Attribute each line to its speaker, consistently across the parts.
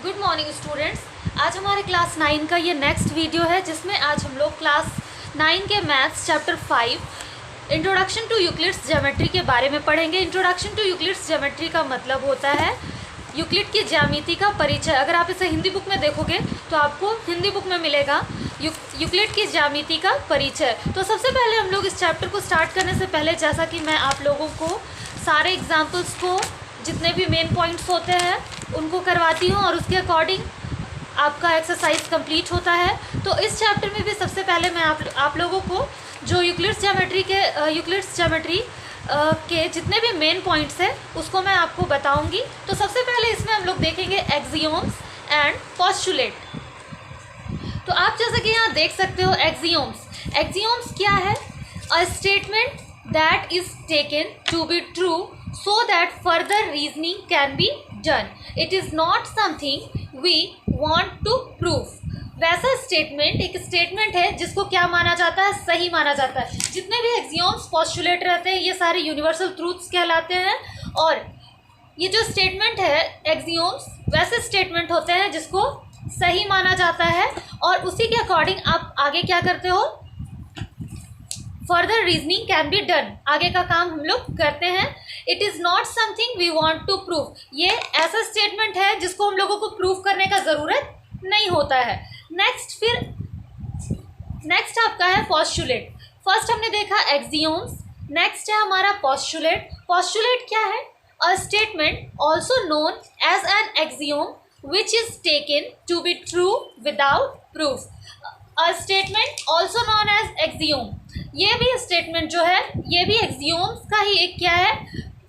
Speaker 1: Good morning students. आज हमारे class 9 का ये नेक्स्ट वीडियो है जिसमें आज हम लोग क्लास 9 के maths chapter 5 introduction to Euclid's geometry के बारे में पढ़ेंगे। इंट्रोडक्शन टू यूक्लिड्स ज्योमेट्री का मतलब होता है यूक्लिड की ज्यामिति का परिचय। अगर आप इसे हिंदी बुक में देखोगे तो आपको हिंदी बुक में मिलेगा यूक्लिड की ज्यामिति का परिचय। तो सबसे पहले हम लोग इस चैप्टर को स्टार्ट करने से पहले, जैसा कि मैं आप लोगों को सारे एग्जाम्पल्स को, जितने भी मेन पॉइंट्स होते हैं उनको करवाती हूँ और उसके अकॉर्डिंग आपका एक्सरसाइज कंप्लीट होता है। तो इस चैप्टर में भी सबसे पहले मैं आप लोगों को जो यूक्लिड्स ज्योमेट्री के जितने भी मेन पॉइंट्स हैं उसको मैं आपको बताऊंगी। तो सबसे पहले इसमें हम लोग देखेंगे एक्सियोम्स एंड पोस्टुलेट। तो आप जैसा कि यहाँ देख सकते हो एक्सियोम्स क्या है? A statement that is taken to be true so that further reasoning can be done. It is not something we want to prove. वैसा स्टेटमेंट एक स्टेटमेंट है जिसको क्या माना जाता है? सही माना जाता है। जितने भी एक्सियोम्स पोस्टुलेट रहते हैं ये सारे यूनिवर्सल ट्रूथ्स कहलाते हैं। और ये जो स्टेटमेंट है एक्सियोम्स वैसे स्टेटमेंट होते हैं जिसको सही माना जाता है और उसी के अकॉर्डिंग आप आगे क्या करते हो? Further reasoning can be done. आगे का काम हम लोग करते हैं। It is not something we want to prove. ये ऐसा स्टेटमेंट है जिसको हम लोगों को प्रूव करने का ज़रूरत नहीं होता है। नेक्स्ट आपका है पोस्टुलेट। फर्स्ट हमने देखा एक्सियोम्स, नेक्स्ट है हमारा पोस्टुलेट। पोस्टुलेट क्या है? A statement also known as an axiom which is taken to be true without proof. A statement also known as axiom. ये भी स्टेटमेंट जो है ये भी एक्सियोम्स का ही एक क्या है?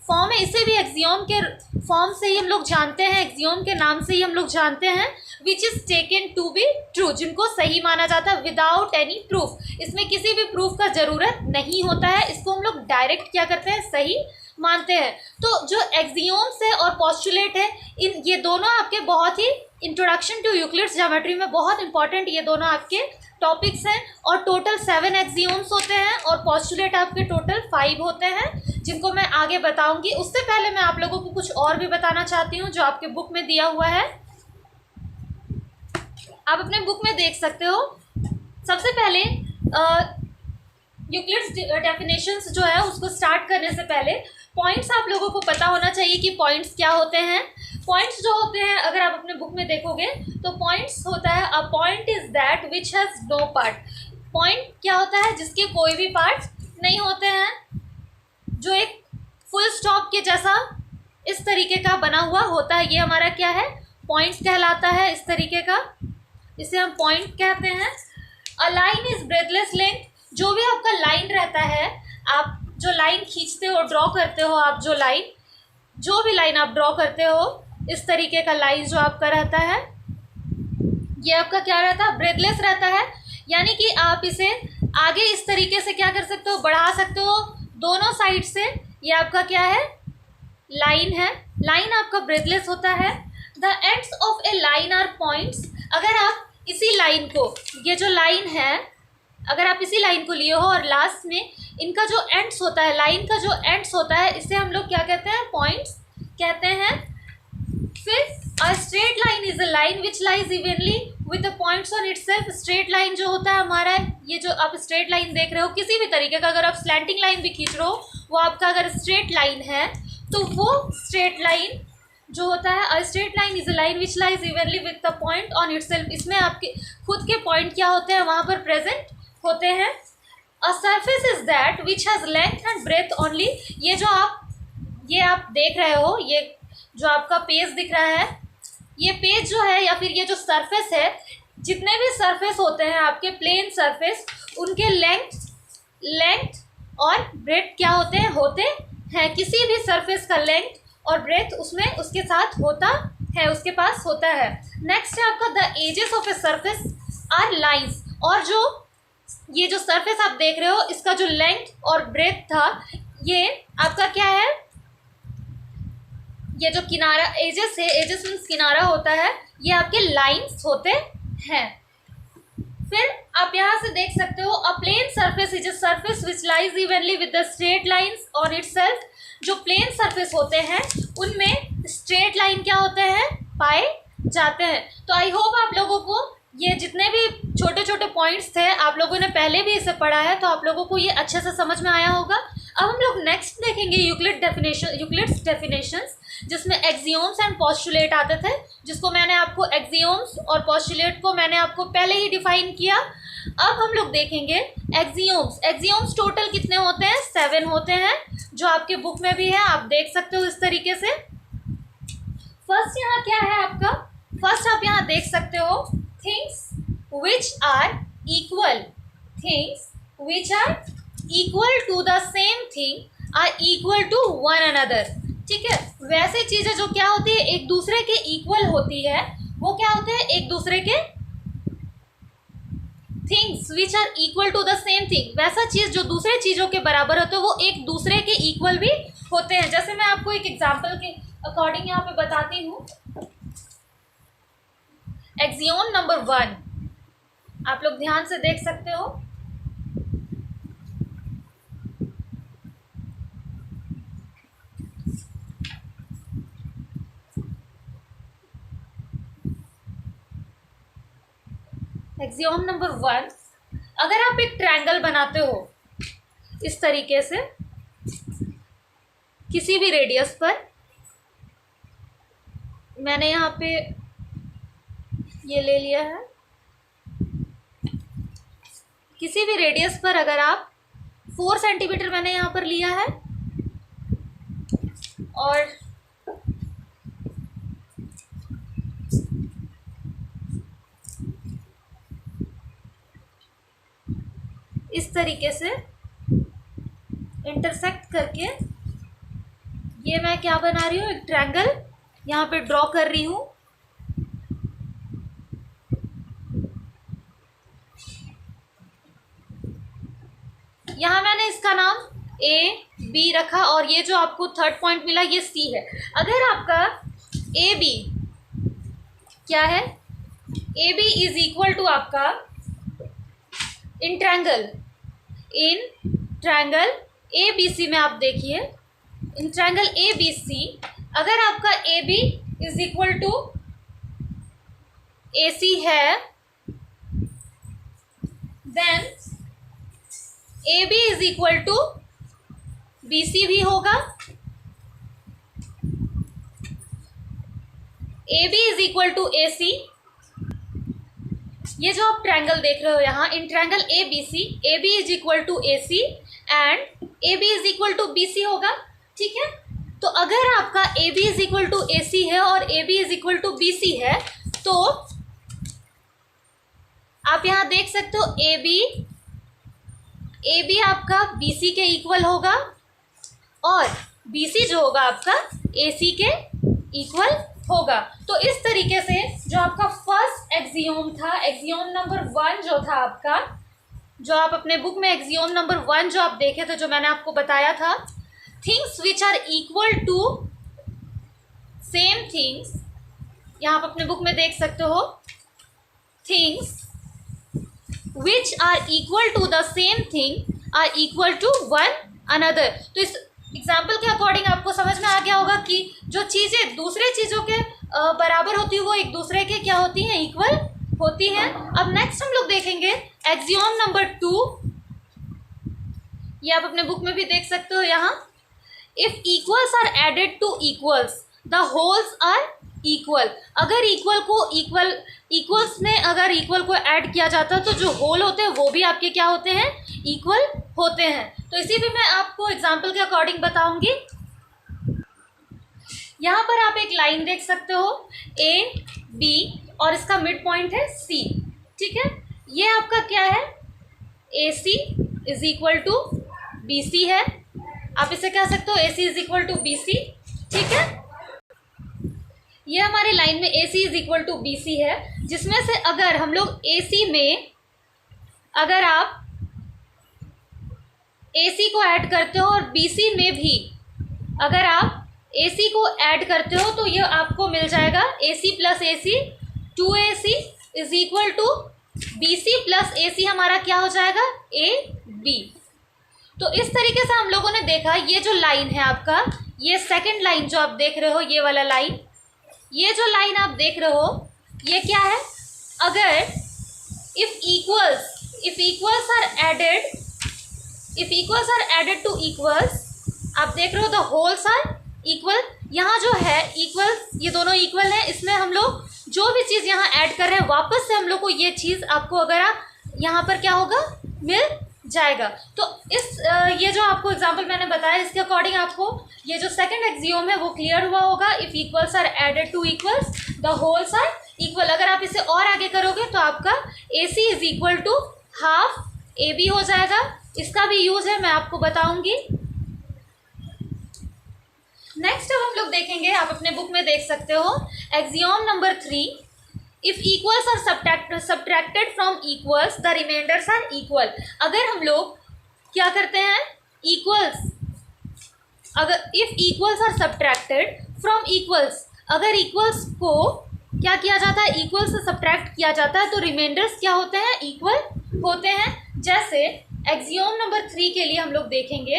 Speaker 1: फॉर्म है। इसे भी एक्सियोम के फॉर्म से ही हम लोग जानते हैं, एक्सियोम के नाम से ही हम लोग जानते हैं। Which is taken to be true, जिनको सही माना जाता है विदाउट एनी प्रूफ। इसमें किसी भी प्रूफ का ज़रूरत नहीं होता है। इसको हम लोग डायरेक्ट क्या करते हैं? सही मानते हैं। तो जो एक्सियोम्स है और पोस्टुलेट है ये दोनों आपके बहुत ही इंट्रोडक्शन टू यूक्लिड्स ज्योमेट्री में बहुत इंपॉर्टेंट ये दोनों आपके टॉपिक्स हैं। और टोटल 7 एक्सियोम्स होते हैं और पोस्टुलेट आपके टोटल 5 होते हैं जिनको मैं आगे बताऊंगी। उससे पहले मैं आप लोगों को कुछ और भी बताना चाहती हूँ जो आपके बुक में दिया हुआ है। आप अपने बुक में देख सकते हो। सबसे पहले यूक्लिड्स डेफिनेशंस जो है उसको स्टार्ट करने से पहले पॉइंट्स आप लोगों को पता होना चाहिए कि पॉइंट्स क्या होते हैं। पॉइंट्स जो होते हैं अगर आप अपने बुक में देखोगे तो पॉइंट्स होता है a point is that which has no part. Point क्या होता है? जिसके कोई भी पार्ट नहीं होते हैं, जो एक फुल स्टॉप के जैसा इस तरीके का बना हुआ होता है। ये हमारा क्या है? पॉइंट्स कहलाता है। इस तरीके का इसे हम पॉइंट कहते हैं। A line is breathless length. जो भी आपका लाइन रहता है, आप जो लाइन खींचते हो, ड्रॉ करते हो, आप जो भी लाइन आप ड्रॉ करते हो, इस तरीके का लाइन जो आपका रहता है ये आपका क्या रहता है? ब्रेथलेस रहता है। यानी कि आप इसे आगे इस तरीके से क्या कर सकते हो? बढ़ा सकते हो दोनों साइड से। ये आपका क्या है? लाइन है। लाइन आपका ब्रेथलेस होता है। The ends of a line are points. अगर आप इसी लाइन को, ये जो लाइन है, अगर आप इसी लाइन को लिए हो और लास्ट में इनका जो एंड्स होता है, लाइन का जो एंड्स होता है, इसे हम लोग क्या कहते हैं? पॉइंट्स कहते हैं। फिर a straight line is a line which lies evenly with the points on itself. Straight line जो होता है हमारा, ये जो आप स्ट्रेट लाइन देख रहे हो किसी भी तरीके का, अगर आप स्लैंटिंग लाइन भी खींच रहे हो, वो आपका अगर स्ट्रेट लाइन है तो वो स्ट्रेट लाइन जो होता है, a straight line is a line which lies evenly with the point on itself. इसमें आपके खुद के पॉइंट क्या होते हैं? वहाँ पर प्रेजेंट होते हैं। A surface is that which has length and breadth only. ये आप देख रहे हो, ये जो आपका पेज दिख रहा है, ये पेज जो है या फिर ये जो सरफेस है, जितने भी सरफेस होते हैं आपके प्लेन सरफेस, उनके लेंथ और ब्रेथ क्या होते हैं? किसी भी सरफेस का लेंथ और ब्रेथ उसमें उसके साथ होता है, उसके पास होता है। नेक्स्ट है आपका the edges of a surface are lines. और ये जो सरफेस आप देख रहे हो, इसका जो लेंथ और ब्रेथ था, ये आपका क्या है? ये जो किनारा एजेस है, एजेस मीन्स किनारा होता है, ये आपके लाइंस होते हैं। फिर आप यहाँ से देख सकते हो a plane surface is a surface which lies evenly with the straight lines on itself. जो प्लेन सरफेस होते हैं उनमें स्ट्रेट लाइन क्या होते हैं? पाए जाते हैं। तो आई होप आप लोगों को ये जितने भी छोटे छोटे पॉइंट्स थे आप लोगों ने पहले भी इसे पढ़ा है, तो आप लोगों को ये अच्छे से समझ में आया होगा। अब हम लोग नेक्स्ट देखेंगे यूक्लिड्स डेफिनेशंस, जिसमें एक्सियोम्स एंड पोस्टुलेट आते थे, जिसको मैंने आपको एक्सियोम्स और पोस्टुलेट को मैंने आपको पहले ही डिफाइन किया। अब हम लोग देखेंगे एक्सियोम्स। एक्सियोम्स टोटल कितने होते हैं? 7 होते हैं, जो आपके बुक में भी है, आप देख सकते हो इस तरीके से। फर्स्ट यहाँ क्या है आपका? फर्स्ट आप यहाँ देख सकते हो things which are equal, things which are equal to the same thing are equal to one another. ठीक है, वैसे चीज़ें जो क्या होती है एक दूसरे के इक्वल होती है, वो क्या होते हैं? एक दूसरे के things which are equal to the same thing, वैसा चीज़ जो दूसरे चीज़ों के बराबर होते हैं वो एक दूसरे के इक्वल भी होते हैं। जैसे मैं आपको एक एग्जांपल के अकॉर्डिंग यहाँ पे बताती हूँ। एक्सियोम नंबर 1 आप लोग ध्यान से देख सकते हो। एक्सियोम नंबर 1, अगर आप एक ट्रायंगल बनाते हो इस तरीके से किसी भी रेडियस पर, मैंने यहाँ पे ये ले लिया है, किसी भी रेडियस पर अगर आप 4 सेंटीमीटर मैंने यहाँ पर लिया है और इस तरीके से इंटरसेक्ट करके ये मैं क्या बना रही हूँ? एक ट्रायंगल यहाँ पे ड्रॉ कर रही हूँ। यहाँ मैंने इसका नाम ए बी रखा और ये जो आपको थर्ड पॉइंट मिला ये सी है। अगर आपका ए बी क्या है? A B is equal to आपका इन ट्रायंगल ए बी सी में आप देखिए, इन ट्रायंगल ए बी सी अगर आपका A B is equal to A C है, then A B is equal to B C भी होगा। A B is equal to A C, ये जो आप ट्रायंगल देख रहे हो यहाँ in triangle A B C, A B is equal to A C and A B is equal to B C होगा। ठीक है, तो अगर आपका A B is equal to A C है और A B is equal to B C है, तो आप यहाँ देख सकते हो ए बी आपका बी सी के इक्वल होगा और बी सी जो होगा आपका ए सी के इक्वल होगा। तो इस तरीके से जो आपका फर्स्ट एक्सियोम था, एक्सियोम नंबर 1 जो था आपका, जो आप अपने बुक में एक्सियोम नंबर 1 जो आप देखे थे, जो मैंने आपको बताया था, things which are equal to same things, यहाँ आप अपने बुक में देख सकते हो, things which are equal to the same thing are equal to one another. तो इस एग्जाम्पल के अकॉर्डिंग आपको समझ में आ गया होगा कि जो चीज़ें दूसरे चीज़ों के बराबर होती है वो एक दूसरे के क्या होती हैं? इक्वल होती हैं। अब नेक्स्ट हम लोग देखेंगे एक्सियोम नंबर 2, ये आप अपने बुक में भी देख सकते हो यहाँ। If equals are added to equals the wholes are equal. अगर इक्वल्स में अगर इक्वल को ऐड किया जाता है तो जो होल होते हैं वो भी आपके क्या होते हैं? इक्वल होते हैं। तो इसी भी मैं आपको एग्जाम्पल के अकॉर्डिंग बताऊंगी। यहाँ पर आप एक लाइन देख सकते हो ए बी और इसका मिड पॉइंट है सी। ठीक है, ये आपका क्या है? A C is equal to B C है। आप इसे कह सकते हो A C is equal to B C. ठीक है, ये हमारी लाइन में A C is equal to B C है, जिसमें से अगर हम लोग ए सी में अगर आप ए सी को ऐड करते हो और बी सी में भी अगर आप ए सी को ऐड करते हो तो ये आपको मिल जाएगा A C plus A C, 2AC is equal to B C plus A C, हमारा क्या हो जाएगा? A B. तो इस तरीके से हम लोगों ने देखा ये जो लाइन है आपका, ये सेकंड लाइन जो आप देख रहे हो, ये वाला लाइन, ये जो लाइन आप देख रहे हो ये क्या है, अगर if equals are added to equals, आप देख रहे हो द होल्स आर इक्वल, यहाँ जो है इक्वल, ये दोनों इक्वल है, इसमें हम लोग जो भी चीज़ यहाँ ऐड कर रहे हैं वापस से हम लोग को ये चीज़ आपको अगर आप यहाँ पर क्या होगा मिल जाएगा। तो इस ये जो आपको एग्जांपल मैंने बताया इसके अकॉर्डिंग आपको ये जो सेकंड एक्सियोम है वो क्लियर हुआ होगा। If equals are added to equals the wholes are equal. अगर आप इसे और आगे करोगे तो आपका AC is equal to half AB हो जाएगा। इसका भी यूज है, मैं आपको बताऊंगी। नेक्स्ट अब हम लोग देखेंगे, आप अपने बुक में देख सकते हो axiom number 3, if equals are subtracted from equals the remainders are equal. अगर हम लोग क्या करते हैं, इक्वल्स, अगर if equals are subtracted from equals, अगर इक्वल्स को क्या किया जाता है, इक्वल से सब्ट्रैक्ट किया जाता है तो रिमाइंडर्स क्या होते हैं, इक्वल होते हैं। जैसे एक्सियोम नंबर 3 के लिए हम लोग देखेंगे,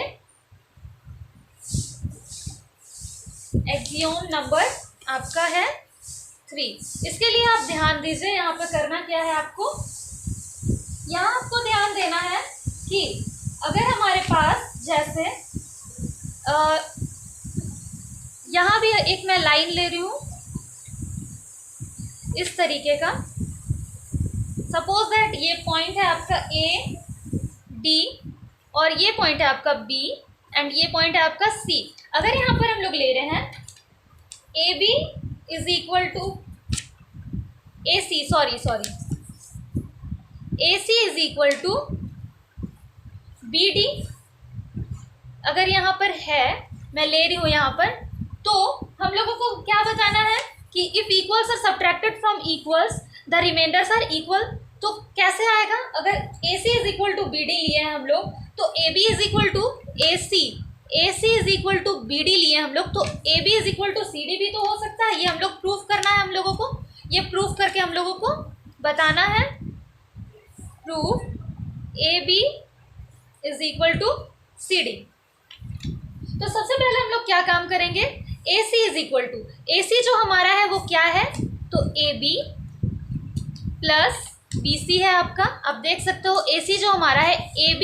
Speaker 1: एक्सियोम नंबर आपका है 3। इसके लिए आप ध्यान दीजिए, यहाँ पर करना क्या है आपको, यहाँ आपको ध्यान देना है कि अगर हमारे पास जैसे यहाँ भी एक मैं लाइन ले रही हूँ इस तरीके का, सपोज दैट ये पॉइंट है आपका A D और ये पॉइंट है आपका B एंड ये पॉइंट है आपका C। अगर यहाँ पर हम लोग ले रहे हैं AB is equal to AC, sorry AC is equal to BD, अगर यहाँ पर है, मैं ले रही हूँ यहाँ पर, तो हम लोगों को क्या बताना है कि if equals are subtracted from equals the remainders are equal. तो कैसे आएगा, अगर AC is equal to BD लिए हैं हम लोग तो AB is equal to AC is equal to BD लिए हम लोग, तो AB is equal to CD भी तो हो सकता है। ये हम लोग प्रूफ करना है हम लोगों को, ये प्रूफ करके हम लोगों को बताना है, proof AB is equal to CD। तो सबसे पहले हम लोग क्या काम करेंगे, AC is equal to, AC जो हमारा है वो क्या है, तो AB प्लस BC है आपका। आप देख सकते हो AC जो हमारा है AB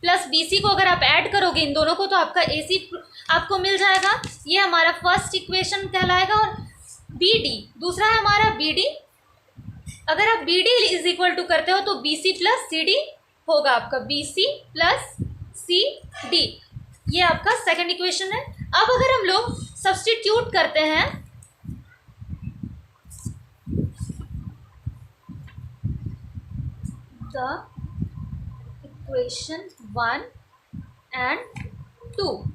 Speaker 1: प्लस BC को अगर आप ऐड करोगे इन दोनों को तो आपका AC आपको मिल जाएगा। ये हमारा फर्स्ट इक्वेशन कहलाएगा। और BD दूसरा है हमारा BD, अगर आप BD इज इक्वल टू करते हो तो BC प्लस CD होगा आपका, BC प्लस CD, ये आपका सेकंड इक्वेशन है। अब अगर हम लोग सब्स्टिट्यूट करते हैं द इक्वेशन 1 एंड 2,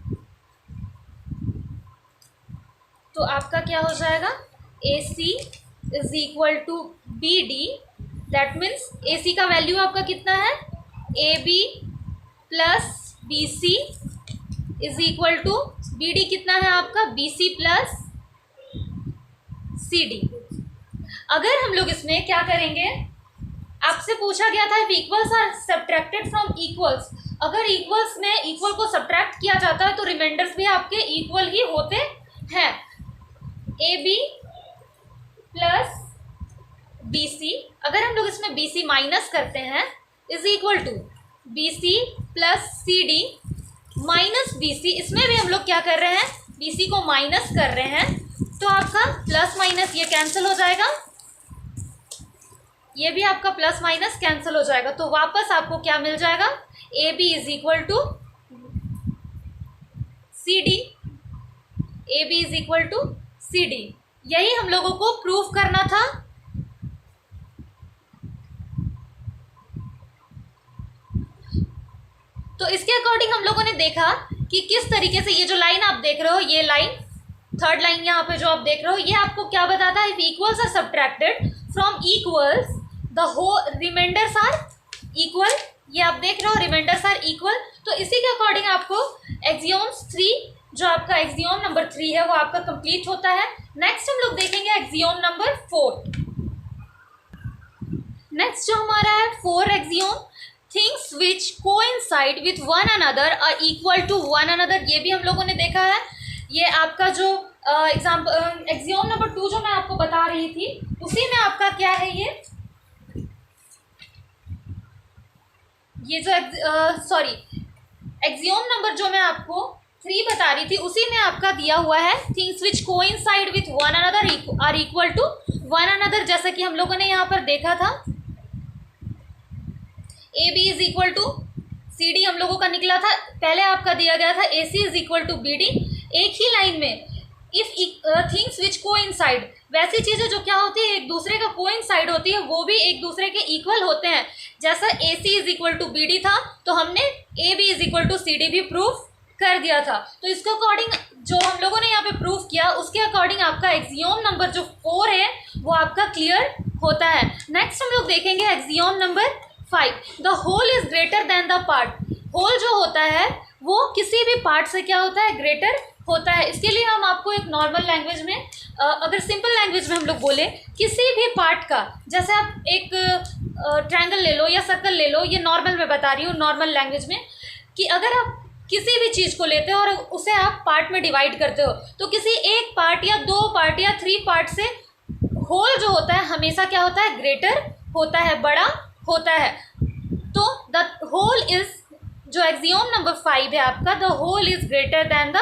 Speaker 1: तो आपका क्या हो जाएगा, AC is equal to BD, that means AC का वैल्यू आपका कितना है, AB plus BC is equal to BD कितना है आपका, BC प्लस CD। अगर हम लोग इसमें क्या करेंगे, आपसे पूछा गया था if equals are subtracted from equals, अगर इक्वल्स में इक्वल को सब्ट्रैक्ट किया जाता है तो रिमाइंडर्स भी आपके इक्वल ही होते हैं। AB प्लस BC, अगर हम लोग इसमें BC माइनस करते हैं is equal to BC plus CD minus BC, इसमें भी हम लोग क्या कर रहे हैं, BC को माइनस कर रहे हैं, तो आपका प्लस माइनस ये कैंसिल हो जाएगा, ये भी आपका प्लस माइनस कैंसिल हो जाएगा, तो वापस आपको क्या मिल जाएगा, AB is equal to CD, AB is equal to CD। यही हम लोगों को प्रूफ करना था। तो इसके अकॉर्डिंग हम लोगों ने देखा कि किस तरीके से ये जो लाइन आप देख रहे हो, ये लाइन थर्ड लाइन यहाँ पे जो आप देख रहे हो, ये आपको क्या बताता है, if equals are subtracted from equals the whole remainders are equal. ये आप देख रहे हो रिमाइंडर्स आर इक्वल। तो इसी के अकॉर्डिंग आपको एक्सियोम्स 3 जो आपका एक्सियोम नंबर 3 है वो आपका कंप्लीट होता है। नेक्स्ट हम लोग देखेंगे एक्सियोम नंबर 4। नेक्स्ट जो हमारा है 4 axiom, things which coincide with one another are equal to one another. ये भी हम लोगों ने देखा है। ये आपका जो एक्सियोम नंबर 2 जो मैं आपको बता रही थी, उसी में आपका क्या है, ये जो एक्सियोम नंबर जो मैं आपको 3 बता रही थी, उसी में आपका दिया हुआ है things which coincide with one another are equal to one another. जैसा कि हम लोगों ने यहाँ पर देखा था, A B is equal to C D हम लोगों का निकला था, पहले आपका दिया गया था A C is equal to B D. एक ही लाइन में इफ थिंग्स विच कोइंसाइड, वैसी चीज़ें जो क्या होती है एक दूसरे का कोइंसाइड होती है, वो भी एक दूसरे के इक्वल होते हैं। जैसा A C is equal to B D था, तो हमने A B is equal to C D भी प्रूफ कर दिया था। तो इसके अकॉर्डिंग जो हम लोगों ने यहाँ पे प्रूफ किया, उसके अकॉर्डिंग आपका एक्सियोम नंबर जो 4 है वो आपका क्लियर होता है। नेक्स्ट हम लोग देखेंगे axiom number 5, the whole is greater than the part. Whole जो होता है वो किसी भी पार्ट से क्या होता है, ग्रेटर होता है। इसके लिए हम आपको एक नॉर्मल लैंग्वेज में, अगर सिंपल लैंग्वेज में हम लोग बोले, किसी भी पार्ट का, जैसे आप एक ट्रायंगल ले लो या सर्कल ले लो, ये नॉर्मल में बता रही हूँ, नॉर्मल लैंग्वेज में, कि अगर आप किसी भी चीज़ को लेते हो और उसे आप पार्ट में डिवाइड करते हो, तो किसी एक पार्ट या 2 पार्ट या 3 पार्ट से होल जो होता है हमेशा क्या होता है, ग्रेटर होता है, बड़ा होता है। तो द होल इज, जो एक्सियोम नंबर 5 है आपका, the whole is greater than the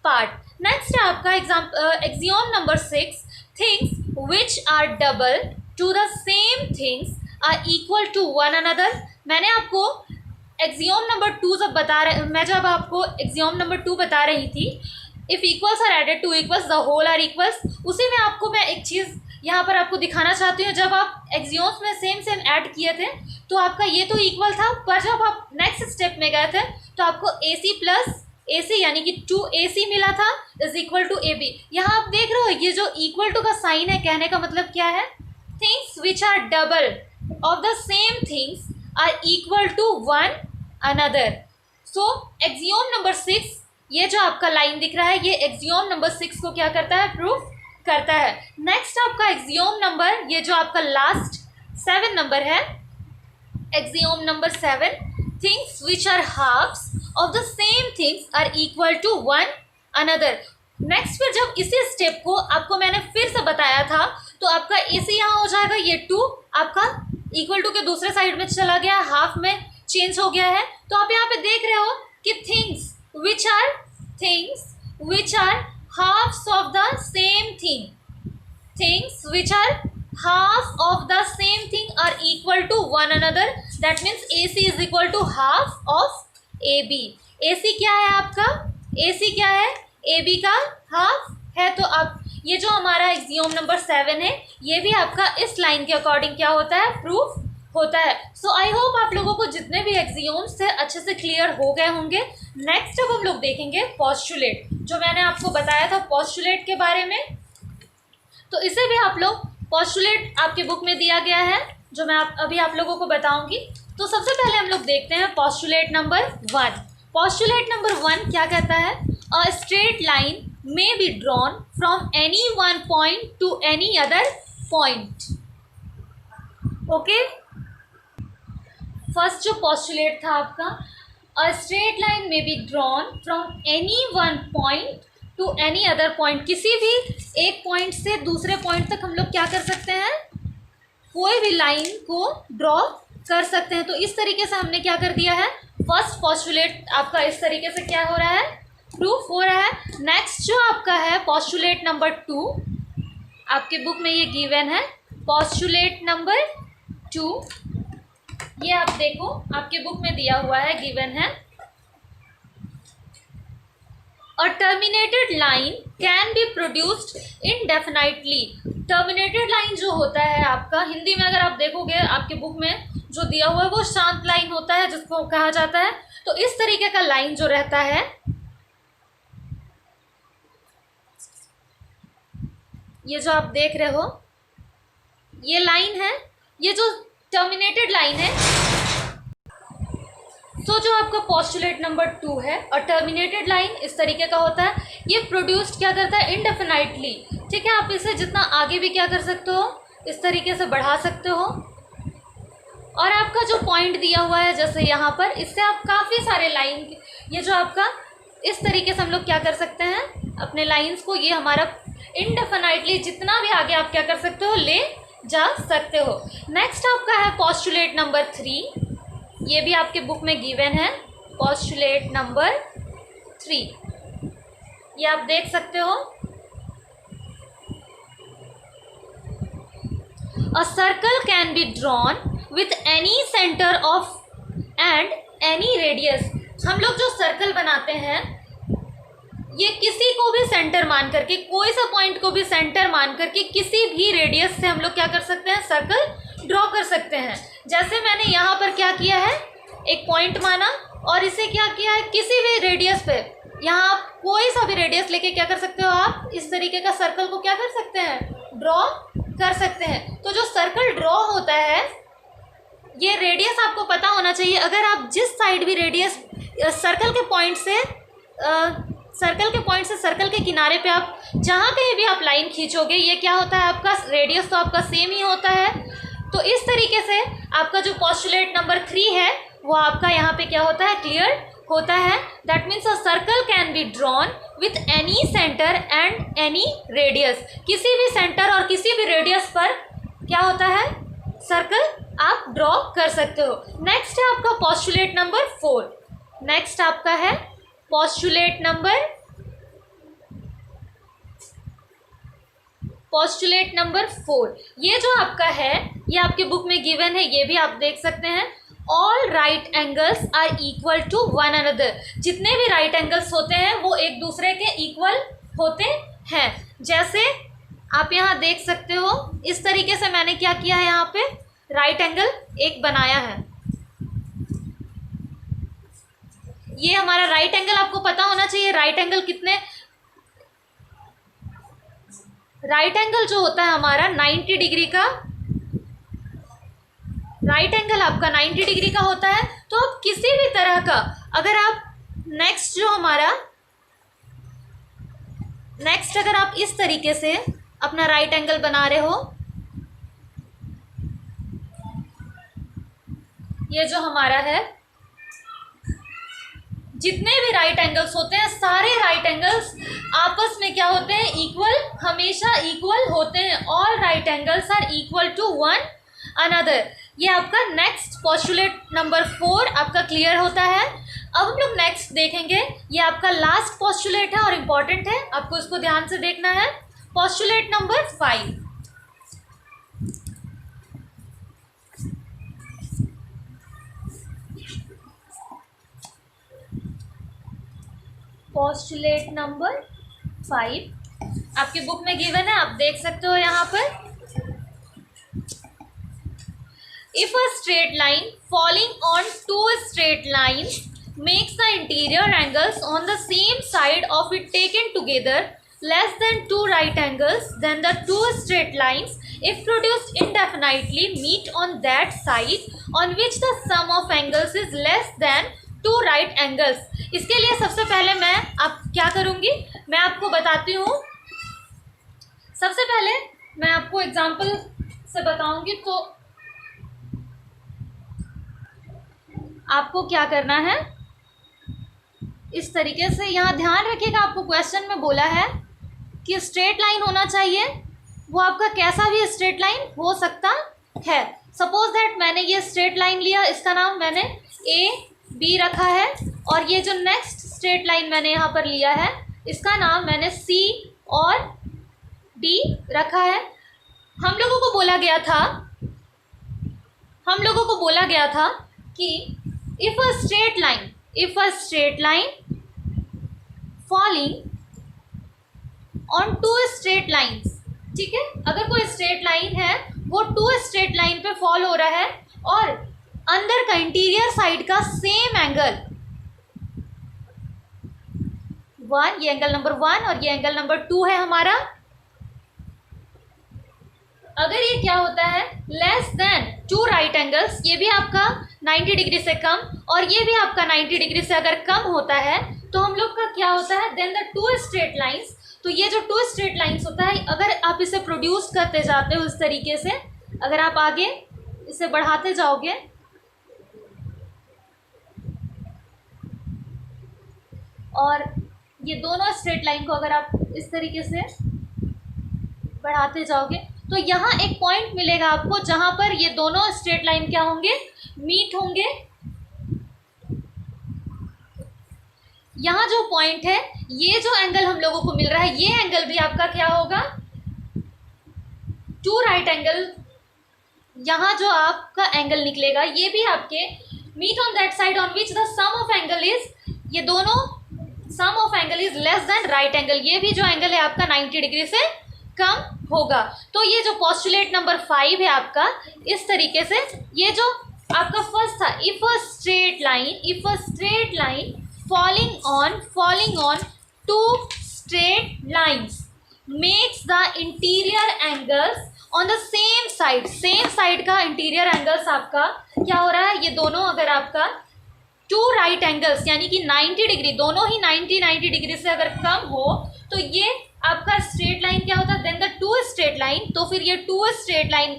Speaker 1: part. Next है आपका axiom number 6, things which are double to the same things are equal to one another. मैंने आपको एक्सियोम नंबर 2 जब आपको एक्सियोम नंबर 2 बता रही थी, if equals are added to equals the whole are equals, उसी में आपको मैं एक चीज़ यहाँ पर आपको दिखाना चाहती हूँ। जब आप एक्सियोम्स में सेम ऐड किए थे तो आपका ये तो इक्वल था, पर जब आप नेक्स्ट स्टेप में गए थे तो आपको ए सी प्लस ए सी यानी कि 2AC मिला था is equal to A B. यहाँ आप देख रहे हो ये जो इक्वल टू का साइन है, कहने का मतलब क्या है, things which are double of the same things are equal to one another. So axiom number 6, ये जो आपका लाइन दिख रहा है, ये एक्सियोम नंबर 6 को क्या करता है, प्रूफ करता है। नेक्स्ट आपका एक्सियोम नंबर, ये जो आपका लास्ट 7 नंबर है, axiom number 7, things which are halves of the same things are equal to one another. Next फिर जब इसी स्टेप को आपको मैंने फिर से बताया था, तो आपका इसी यहाँ हो जाएगा, ये 2 आपका इक्वल टू के दूसरे साइड में चला गया, हाफ में चेंज हो गया है। तो आप यहाँ पे देख रहे हो कि things which are halves of the same thing, things which are half of the same thing are equal to one another. That means A C is equal to half of A B. A C क्या है आपका, ए C क्या है, A B का half है। तो आप ये जो हमारा एक्सियोम नंबर 7 है, ये भी आपका इस लाइन के अकॉर्डिंग क्या होता है, प्रूफ होता है। सो आई होप आप लोगों को जितने भी एक्सियोम्स थे अच्छे से क्लियर हो गए होंगे। नेक्स्ट अब हम लोग देखेंगे पोस्टुलेट, जो मैंने आपको बताया था पोस्टुलेट के बारे में। तो इसे भी आप लोग, पोस्टुलेट आपके बुक में दिया गया है, जो मैं अभी आप लोगों को बताऊंगी। तो सबसे पहले हम लोग देखते हैं पोस्टुलेट नंबर 1। पोस्टुलेट नंबर 1 क्या कहता है, a straight line may be drawn from any one point to any other point। Okay, first जो पोस्टुलेट था आपका, अ स्ट्रेट लाइन में be drawn from any one point two any other point. किसी भी एक पॉइंट से दूसरे point तक हम लोग क्या कर सकते हैं, कोई भी लाइन को ड्रॉ कर सकते हैं। तो इस तरीके से हमने क्या कर दिया है, फर्स्ट पोस्टुलेट आपका इस तरीके से क्या हो रहा है, प्रूफ हो रहा है। नेक्स्ट जो आपका है पोस्टुलेट नंबर 2, आपके बुक में ये गिवन है, पोस्टुलेट नंबर 2, ये आप देखो आपके बुक में दिया हुआ है, गिवन है, a terminated line can be produced indefinitely. Terminated line जो होता है आपका, हिंदी में अगर आप देखोगे आपके बुक में जो दिया हुआ है, वो शांत लाइन होता है जिसको कहा जाता है। तो इस तरीके का लाइन जो रहता है, ये जो आप देख रहे हो ये लाइन है, ये जो टर्मिनेटेड लाइन है। तो जो आपका पोस्टुलेट नंबर 2 है, और टर्मिनेटेड लाइन इस तरीके का होता है, ये प्रोड्यूस्ड क्या करता है, इनडेफिनाइटली। ठीक है, आप इसे जितना आगे भी क्या कर सकते हो, इस तरीके से बढ़ा सकते हो। और आपका जो पॉइंट दिया हुआ है जैसे यहाँ पर, इससे आप काफ़ी सारे लाइन, ये जो आपका इस तरीके से हम लोग क्या कर सकते हैं अपने लाइंस को, ये हमारा इनडेफिनाइटली जितना भी आगे आप क्या कर सकते हो ले जा सकते हो। नेक्स्ट आपका है पोस्टुलेट नंबर 3, ये भी आपके बुक में गिवन है। पोस्टुलेट नंबर 3 ये आप देख सकते हो। A circle can be drawn with any center of and any radius। हम लोग जो सर्कल बनाते हैं ये किसी को भी सेंटर मान करके, कोई सा पॉइंट को भी सेंटर मान करके किसी भी रेडियस से हम लोग क्या कर सकते हैं सर्कल ड्रॉ कर सकते हैं। जैसे मैंने यहाँ पर क्या किया है, एक पॉइंट माना और इसे क्या किया है किसी भी रेडियस पे, यहाँ आप कोई सा भी रेडियस लेके क्या कर सकते हो, आप इस तरीके का सर्कल को क्या कर सकते हैं ड्रॉ कर सकते हैं। तो जो सर्कल ड्रॉ होता है ये रेडियस आपको पता होना चाहिए। अगर आप जिस साइड भी रेडियस सर्कल के पॉइंट से सर्कल के किनारे पे आप जहाँ कहीं भी आप लाइन खींचोगे ये क्या होता है आपका रेडियस तो आपका सेम ही होता है। तो इस तरीके से आपका जो पोस्टुलेट नंबर 3 है वो आपका यहाँ पे क्या होता है क्लियर होता है। That means a circle can be drawn with any centre and any radius. किसी भी सेंटर और किसी भी रेडियस पर क्या होता है सर्कल आप ड्रॉ कर सकते हो। नेक्स्ट है आपका पोस्टुलेट नंबर 4। नेक्स्ट आपका है पोस्टुलेट नंबर 4। ये जो आपका है ये आपके बुक में गिवन है, ये भी आप देख सकते हैं। All right angles are equal to one another. जितने भी राइट एंगल्स होते हैं वो एक दूसरे के इक्वल होते हैं। जैसे आप यहाँ देख सकते हो इस तरीके से मैंने क्या किया है, यहाँ पे राइट एंगल एक बनाया है। ये हमारा राइट एंगल आपको पता होना चाहिए। राइट एंगल कितने, राइट एंगल जो होता है हमारा 90 डिग्री का, राइट एंगल आपका 90 डिग्री का होता है। तो आप किसी भी तरह का अगर आप नेक्स्ट अगर आप इस तरीके से अपना राइट एंगल बना रहे हो, ये जो हमारा है जितने भी राइट एंगल्स होते हैं सारे राइट एंगल्स आपस में क्या होते हैं इक्वल, हमेशा इक्वल होते हैं। All right angles are equal to one another. ये आपका नेक्स्ट पोस्टुलेट नंबर 4 आपका क्लियर होता है। अब हम लोग नेक्स्ट देखेंगे, ये आपका लास्ट पोस्टुलेट है और इम्पॉर्टेंट है, आपको इसको ध्यान से देखना है। Postulate number 5। पोस्टुलेट नंबर 5 आपके बुक में गिवन है, आप देख सकते हो यहाँ पर। If a straight line falling on two straight lines makes the interior angles on the same side of it taken together less than two right angles, then the two straight lines, if produced indefinitely, meet on that side on which the sum of angles is less than two right angles। इसके लिए सबसे पहले मैं आप क्या करूँगी, मैं आपको बताती हूँ। सबसे पहले मैं आपको एग्जाम्पल से बताऊँगी। तो आपको क्या करना है, इस तरीके से यहाँ ध्यान रखिएगा, आपको क्वेश्चन में बोला है कि स्ट्रेट लाइन होना चाहिए, वो आपका कैसा भी स्ट्रेट लाइन हो सकता है। सपोज दैट मैंने ये स्ट्रेट लाइन लिया, इसका नाम मैंने ए बी रखा है, और ये जो नेक्स्ट स्ट्रेट लाइन मैंने यहाँ पर लिया है इसका नाम मैंने सी और डी रखा है। हम लोगों को बोला गया था कि if a straight line falling on two straight lines, ठीक है, अगर कोई स्ट्रेट लाइन है वो 2 स्ट्रेट लाइन पे फॉल हो रहा है और अंदर का इंटीरियर साइड का सेम एंगल 1, ये एंगल नंबर 1 और ये एंगल नंबर 2 है हमारा। अगर ये क्या होता है लेस देन 2 राइट एंगल्स, ये भी आपका 90 डिग्री से कम और ये भी आपका 90 डिग्री से अगर कम होता है तो हम लोग का क्या होता है देन द 2 स्ट्रेट लाइंस। तो ये जो 2 स्ट्रेट लाइंस होता है, अगर आप इसे प्रोड्यूस करते जाते हो इस तरीके से, अगर आप आगे इसे बढ़ाते जाओगे और ये दोनों स्ट्रेट लाइन को अगर आप इस तरीके से बढ़ाते जाओगे तो यहाँ एक पॉइंट मिलेगा आपको जहाँ पर ये दोनों स्ट्रेट लाइन क्या होंगे, मीट होंगे। यहाँ जो पॉइंट है, ये जो एंगल हम लोगों को मिल रहा है, ये एंगल भी आपका क्या होगा, टू राइट एंगल। यहाँ जो आपका एंगल निकलेगा ये भी आपके meet on that side on which the sum of angle is, ये दोनों sum of angle is less than right angle, ये भी जो एंगल है आपका 90 डिग्री से कम होगा। तो ये जो पोस्टुलेट नंबर 5 है आपका, इस तरीके से ये जो आपका फर्स्ट था, if a straight line falling on two straight lines makes the interior angles on the same side का इंटीरियर एंगल्स आपका क्या हो रहा है, ये दोनों अगर आपका टू राइट एंगल्स यानी कि 90 डिग्री, दोनों ही 90 डिग्री से अगर कम हो तो ये आपका स्ट्रेट लाइन क्या होता है, then the two straight line. तो फिर ये टू स्ट्रेट लाइन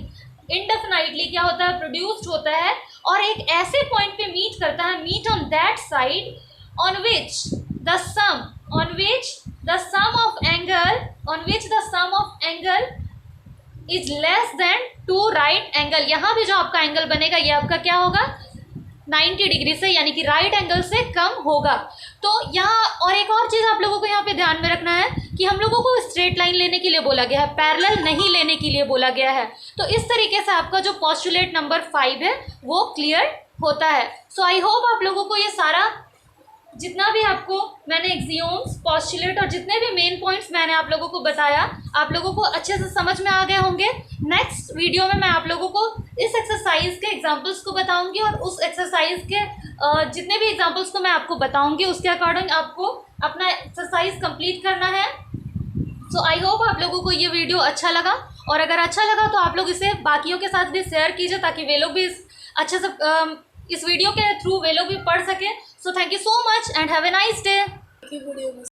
Speaker 1: इंडेफिनाइटली क्या होता है, प्रोड्यूस्ड होता है और एक ऐसे पॉइंट पे मीट करता है, meet on that side on which the sum of angle is less than two right angle। यहाँ भी जो आपका एंगल बनेगा ये आपका क्या होगा, 90 डिग्री से यानी कि राइट एंगल से कम होगा। तो यहाँ और एक और चीज़ आप लोगों को यहाँ पे ध्यान में रखना है कि हम लोगों को स्ट्रेट लाइन लेने के लिए बोला गया है, पैरेलल नहीं लेने के लिए बोला गया है। तो इस तरीके से आपका जो पोस्टुलेट नंबर 5 है वो क्लियर होता है। सो आई होप आप लोगों को ये सारा जितना भी आपको मैंने एक्सियोम्स, पोस्टुलेट और जितने भी मेन पॉइंट्स मैंने आप लोगों को बताया, आप लोगों को अच्छे से समझ में आ गए होंगे। नेक्स्ट वीडियो में मैं आप लोगों को इस एक्सरसाइज के एग्जांपल्स को बताऊंगी और उस एक्सरसाइज के जितने भी एग्जांपल्स को मैं आपको बताऊंगी उसके अकॉर्डिंग आपको अपना एक्सरसाइज कंप्लीट करना है। सो आई होप आप लोगों को ये वीडियो अच्छा लगा, और अगर अच्छा लगा तो आप लोग इसे बाकियों के साथ भी शेयर कीजिए ताकि वे लोग भी अच्छे से इस वीडियो के थ्रू वे लोग भी पढ़ सकें। So thank you so much and have a nice day.